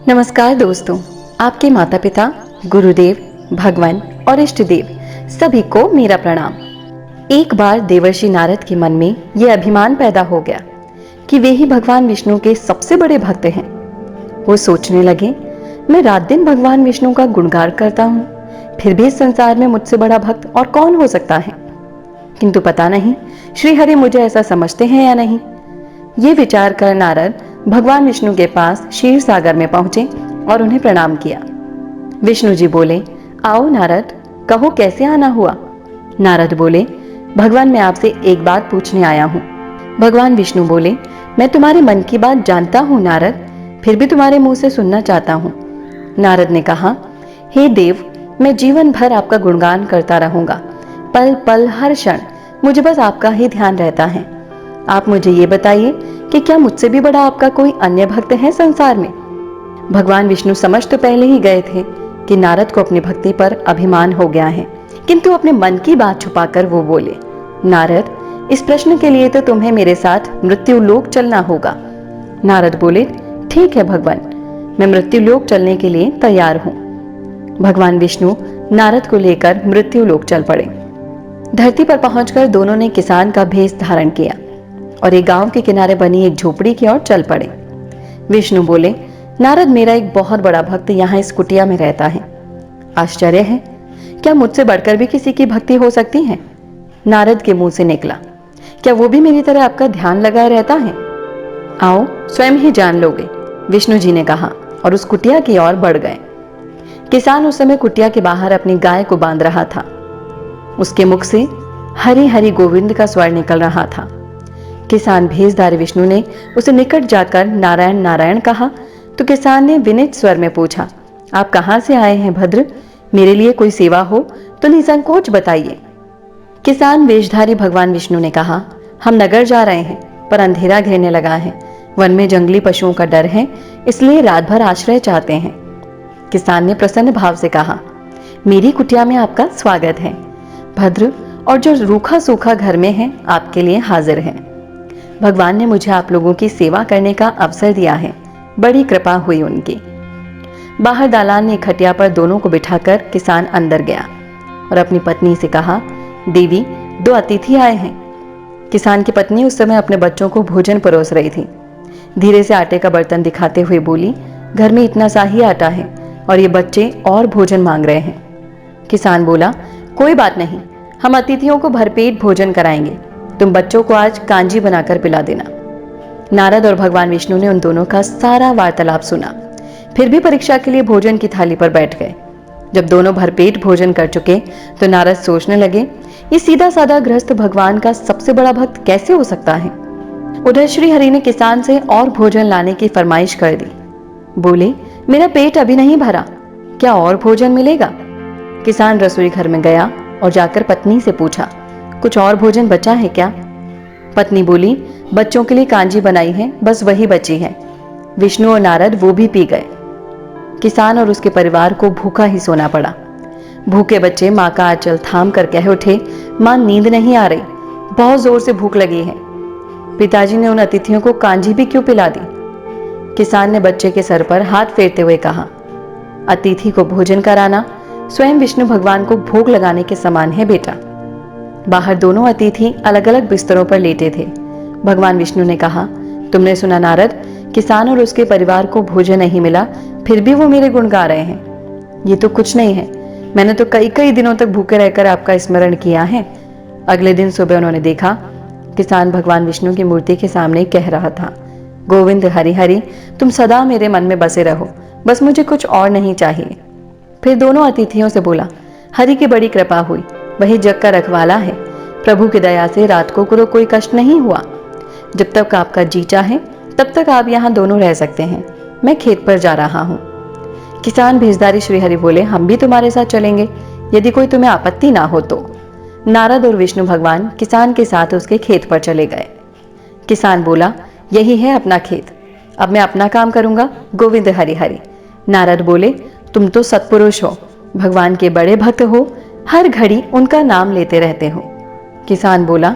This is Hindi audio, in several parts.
नमस्कार दोस्तों, आपके माता पिता, गुरुदेव, भगवान और इष्ट देव सभी को मेरा प्रणाम। एक बार देवर्षि नारद के मन में यह अभिमान पैदा हो गया कि वे ही भगवान विष्णु के सबसे बड़े भक्त हैं। वो सोचने लगे, मैं रात दिन भगवान विष्णु का गुणगान करता हूँ, फिर भी इस संसार में मुझसे बड़ा भक्त और कौन हो सकता है। किंतु पता नहीं श्री हरि मुझे ऐसा समझते हैं या नहीं। ये विचार कर नारद भगवान विष्णु के पास क्षीर सागर में पहुंचे और उन्हें प्रणाम किया। विष्णु जी बोले, आओ नारद, कहो कैसे आना हुआ। नारद बोले, भगवान मैं आपसे एक बात पूछने आया हूँ। भगवान विष्णु बोले, मैं तुम्हारे मन की बात जानता हूँ नारद, फिर भी तुम्हारे मुंह से सुनना चाहता हूँ। नारद ने कहा, हे देव, मैं जीवन भर आपका गुणगान करता रहूंगा। पल पल हर क्षण मुझे बस आपका ही ध्यान रहता है। आप मुझे ये बताइए कि क्या मुझसे भी बड़ा आपका कोई अन्य भक्त है संसार में। भगवान विष्णु समझ तो पहले ही गए थे कि नारद को अपनी भक्ति पर अभिमान हो गया है, किंतु अपने मन की बात छुपाकर वो बोले, नारद, इस प्रश्न के लिए तो तुम्हें मेरे साथ मृत्यु लोक चलना होगा। नारद बोले, ठीक है भगवान, मैं मृत्यु लोक चलने के लिए तैयार हूं। भगवान विष्णु नारद को लेकर मृत्यु लोक चल पड़े। धरती पर पहुंचकर दोनों ने किसान का भेष धारण किया और एक गांव के किनारे बनी एक झोपड़ी की ओर चल पड़े। विष्णु बोले, नारद, मेरा एक बहुत बड़ा भक्त यहाँ इस कुटिया में रहता है। आश्चर्य है, क्या मुझसे बढ़कर भी किसी की भक्ति हो सकती है। नारद के मुंह से निकला, क्या वो भी मेरी तरह आपका ध्यान लगाए रहता है। आओ स्वयं ही जान लोगे, विष्णु जी ने कहा और उस कुटिया की ओर बढ़ गए। किसान उस समय कुटिया के बाहर अपनी गाय को बांध रहा था। उसके मुख से हरि हरि गोविंद का स्वर निकल रहा था। किसान भेषधारी विष्णु ने उसे निकट जाकर नारायण नारायण कहा तो किसान ने विनीत स्वर में पूछा, आप कहां से आए हैं भद्र, मेरे लिए कोई सेवा हो तो निसंकोच बताइए। किसान वेशधारी भगवान विष्णु ने कहा, हम नगर जा रहे हैं पर अंधेरा घेरने लगा है, वन में जंगली पशुओं का डर है, इसलिए रात भर आश्रय चाहते हैं। किसान ने प्रसन्न भाव से कहा, मेरी कुटिया में आपका स्वागत है भद्र, और जो रूखा सूखा घर में है आपके लिए हाजिर है। भगवान ने मुझे आप लोगों की सेवा करने का अवसर दिया है, बड़ी कृपा हुई उनकी। बाहर दालान में खटिया पर दोनों को बिठाकर किसान अंदर गया और अपनी पत्नी से कहा, देवी, दो अतिथि आए हैं। किसान की पत्नी उस समय अपने बच्चों को भोजन परोस रही थी। धीरे से आटे का बर्तन दिखाते हुए बोली, घर में इतना सा ही आटा है और ये बच्चे और भोजन मांग रहे हैं। किसान बोला, कोई बात नहीं, हम अतिथियों को भरपेट भोजन कराएंगे, तुम बच्चों को आज कांजी बनाकर पिला देना। नारद और भगवान विष्णु ने उन दोनों का सारा वार्तालाप सुना, फिर भी परीक्षा के लिए भोजन की थाली पर बैठ गए। जब दोनों भरपेट भोजन कर चुके तो नारद सोचने लगे, ये सीधा साधा गृहस्थ भगवान का सबसे बड़ा भक्त कैसे हो सकता है। उधर श्री हरि ने किसान से और भोजन लाने की फरमाइश कर दी। बोले, मेरा पेट अभी नहीं भरा, क्या और भोजन मिलेगा। किसान रसोई घर में गया और जाकर पत्नी से पूछा, कुछ और भोजन बचा है क्या। पत्नी बोली, बच्चों के लिए कांजी बनाई है, बस वही बची है। विष्णु और नारद वो भी पी गए। किसान और उसके परिवार को भूखा ही सोना पड़ा। भूखे बच्चे माँ का आंचल थाम कर कह उठे, माँ नींद नहीं आ रही, बहुत जोर से भूख लगी है। पिताजी ने उन अतिथियों को कांजी भी क्यों पिला दी। किसान ने बच्चे के सर पर हाथ फेरते हुए कहा, अतिथि को भोजन कराना स्वयं विष्णु भगवान को भोग लगाने के समान है बेटा। बाहर दोनों अतिथि अलग अलग बिस्तरों पर लेटे थे। भगवान विष्णु ने कहा, तुमने सुना नारद, किसान और उसके परिवार को भोजन नहीं मिला, फिर भी वो मेरे गुण गा रहे हैं। ये तो कुछ नहीं है, मैंने तो कई कई दिनों तक भूखे रहकर आपका स्मरण किया है। अगले दिन सुबह उन्होंने देखा, किसान भगवान विष्णु की मूर्ति के सामने कह रहा था, गोविंद हरि हरि, तुम सदा मेरे मन में बसे रहो, बस मुझे कुछ और नहीं चाहिए। फिर दोनों अतिथियों से बोला, हरि की बड़ी कृपा हुई, वही जग का रखवाला है, प्रभु की दया से रात को कोई कष्ट नहीं हुआ। जब तक आपका जी चाहे तब तक आप यहाँ दोनों रह सकते हैं, मैं खेत पर जा रहा हूँ। किसान भेषधारी श्रीहरि बोले, हम भी तुम्हारे साथ चलेंगे, यदि कोई तुम्हें आपत्ति ना हो तो। नारद और विष्णु भगवान किसान के साथ उसके खेत पर चले गए। किसान बोला, यही है अपना खेत, अब मैं अपना काम करूंगा, गोविंद हरि हरि। नारद बोले, तुम तो सत्पुरुष हो, भगवान के बड़े भक्त हो, हर घड़ी उनका नाम लेते रहते हो। किसान बोला,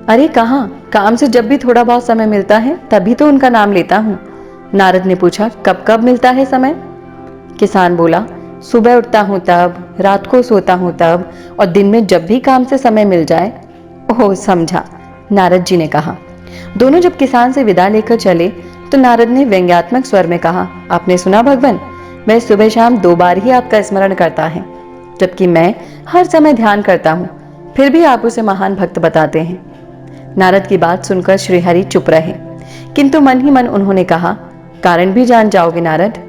अरे कहाँ, काम से जब भी थोड़ा बहुत समय मिलता है तभी तो उनका नाम लेता हूँ। नारद ने पूछा, कब कब मिलता है समय? किसान बोला, सुबह उठता हूं तब, रात को सोता हूं तब, और दिन में जब भी काम से समय मिल जाए। ओह, समझा, नारद जी ने कहा। दोनों जब किसान से विदा लेकर चले तो नारद ने व्यंग्यात्मक स्वर में कहा, आपने सुना भगवान, वह सुबह शाम 2 बार ही आपका स्मरण करता है, जबकि मैं हर समय ध्यान करता हूँ, फिर भी आप उसे महान भक्त बताते हैं। नारद की बात सुनकर श्रीहरि चुप रहे, किंतु मन ही मन उन्होंने कहा, कारण भी जान जाओगे नारद।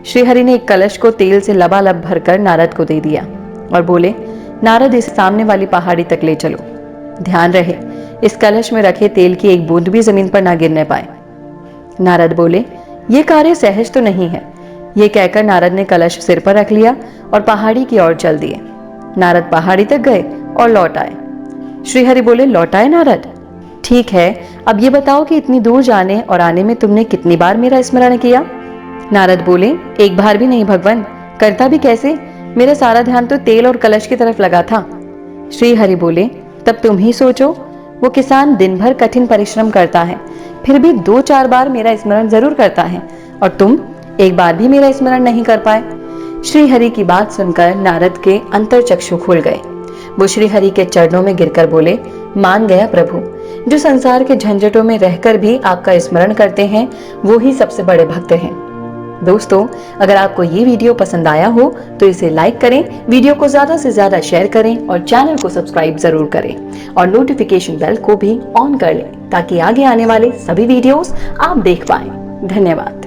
श्रीहरि ने एक कलश को तेल से लबालब भरकर नारद को दे दिया और बोले, नारद इसे सामने वाली पहाड़ी तक ले चलो। ध्यान रहे इस कलश में रखे तेल की एक बूंद भी जमीन पर ना गिरने पाए। नारद बोले, यह कार्य सहज तो नहीं है। यह कहकर नारद ने कलश सिर पर रख लिया और पहाड़ी की ओर चल दिए। नारद पहाड़ी तक गए और लौट आए। श्रीहरि बोले, लौट आए नारद? ठीक है, अब ये बताओ कि इतनी दूर जाने और आने में तुमने कितनी बार मेरा स्मरण किया? नारद बोले, एक बार भी नहीं भगवान, करता भी कैसे, मेरा सारा ध्यान तो तेल और कलश की तरफ लगा था। श्रीहरि बोले, तब तुम ही सोचो, वो किसान दिन भर कठिन परिश्रम करता है, फिर भी 2-4 बार मेरा स्मरण जरूर करता है, और तुम एक बार भी मेरा स्मरण नहीं कर पाए। श्रीहरि की बात सुनकर नारद के अंतरचक्षु खुल गए। वो श्रीहरि के चरणों में गिरकर बोले, मान गया प्रभु, जो संसार के झंझटों में रहकर भी आपका स्मरण करते हैं, वो ही सबसे बड़े भक्त हैं। दोस्तों, अगर आपको ये वीडियो पसंद आया हो तो इसे लाइक करें, वीडियो को ज्यादा से ज्यादा शेयर करें और चैनल को सब्सक्राइब जरूर करें और नोटिफिकेशन बेल को भी ऑन कर लें ताकि आगे आने वाले सभी वीडियोस आप देख पाएं। धन्यवाद।